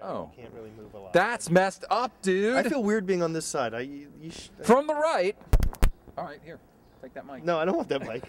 Oh. You can't really move a lot. That's messed up, dude. I feel weird being on this side. From the right. All right, here. Take that mic. No, I don't want that mic.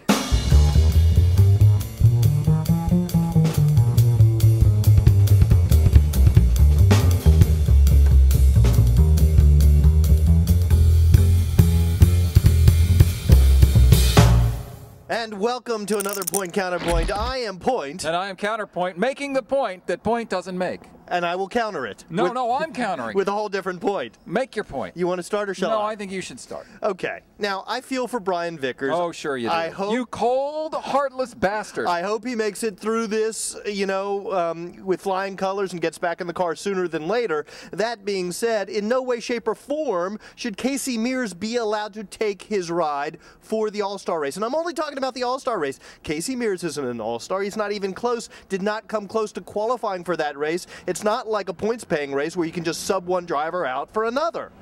And welcome to another Point Counterpoint. I am Point. And I am Counterpoint, making the point that Point doesn't make. And I will counter it. No, I'm countering. With a whole different point. Make your point. You want to start or shall I? No, I think you should start. Okay. Now, I feel for Brian Vickers. Oh, sure you do. I hope, you cold, heartless bastard. I hope he makes it through this, with flying colors and gets back in the car sooner than later. That being said, in no way, shape, or form should Casey Mears be allowed to take his ride for the All-Star race. And I'm only talking about the All-Star race. Casey Mears isn't an All-Star. He's not even close, did not come close to qualifying for that race. It's not like a points-paying race where you can just sub one driver out for another.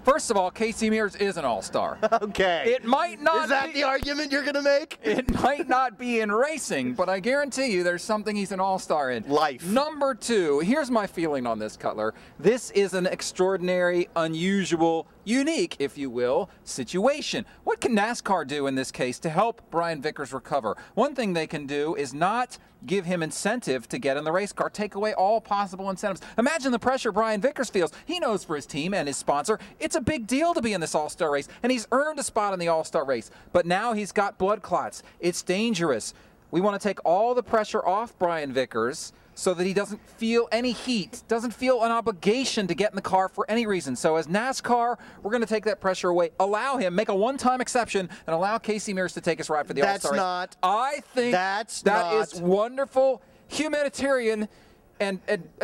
First of all, Casey Mears is an all-star. Okay. It might not Is that the argument you're going to make? It might not be in racing, but I guarantee you there's something he's an all-star in. Life. Number two, here's my feeling on this, Cutler. This is an extraordinary, unusual, unique, if you will, situation. What can NASCAR do in this case to help Brian Vickers recover? One thing they can do is not give him incentive to get in the race car. Take away all possible incentives. Imagine the pressure Brian Vickers feels. He knows for his team and his sponsor, it's a big deal to be in this all-star race, and he's earned a spot in the all-star race. But now he's got blood clots. It's dangerous. We want to take all the pressure off Brian Vickers so that he doesn't feel any heat, doesn't feel an obligation to get in the car for any reason. So as NASCAR, we're going to take that pressure away, allow him, make a one-time exception, and allow Casey Mears to take his ride for the All-Star race. I think that is wonderful, humanitarian, and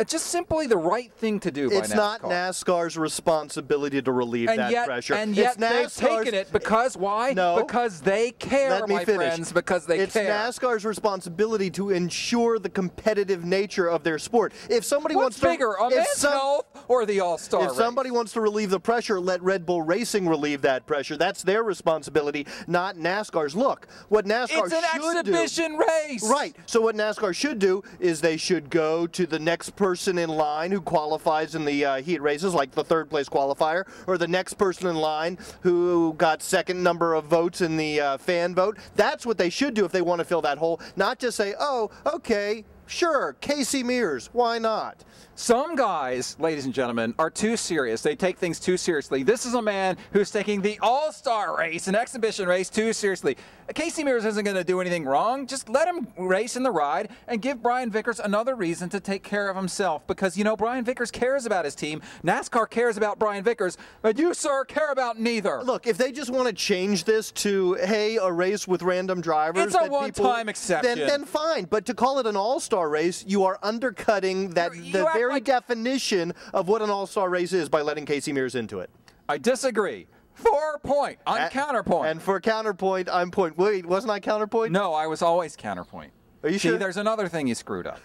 just simply the right thing to do by NASCAR. It's not NASCAR's responsibility to relieve that pressure. And yet they've taken it because why? No. Because they care, my friends, because they care. It's NASCAR's responsibility to ensure the competitive nature of their sport. If somebody What's bigger, a man's health or the All-Star race? If somebody wants to relieve the pressure, let Red Bull Racing relieve that pressure. That's their responsibility, not NASCAR's. Look, what NASCAR should do... It's an exhibition race! Right. So what NASCAR should do is they should go to the next person in line who qualifies in the heat races, like the third-place qualifier, or the next person in line who got second number of votes in the fan vote. That's what they should do if they want to fill that hole, not just say, oh, okay, sure, Casey Mears, why not? Some guys, ladies and gentlemen, are too serious. They take things too seriously. This is a man who's taking the All-Star race, an exhibition race, too seriously. Casey Mears isn't going to do anything wrong. Just let him race in the ride and give Brian Vickers another reason to take care of himself. Because, you know, Brian Vickers cares about his team. NASCAR cares about Brian Vickers. But you, sir, care about neither. Look, if they just want to change this to, hey, a race with random drivers. It's a one-time exception. Then fine. But to call it an All-Star race, you are undercutting the very definition of what an All-Star race is by letting Casey Mears into it. I disagree. For Point. I'm Counterpoint. And for Counterpoint, I'm Point. Wait, wasn't I Counterpoint? No, I was always Counterpoint. Are you sure? See, there's another thing you screwed up.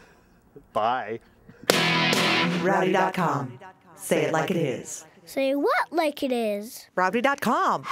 Bye. Rowdy.com. Say it like it is. Say what like it is? Rowdy.com.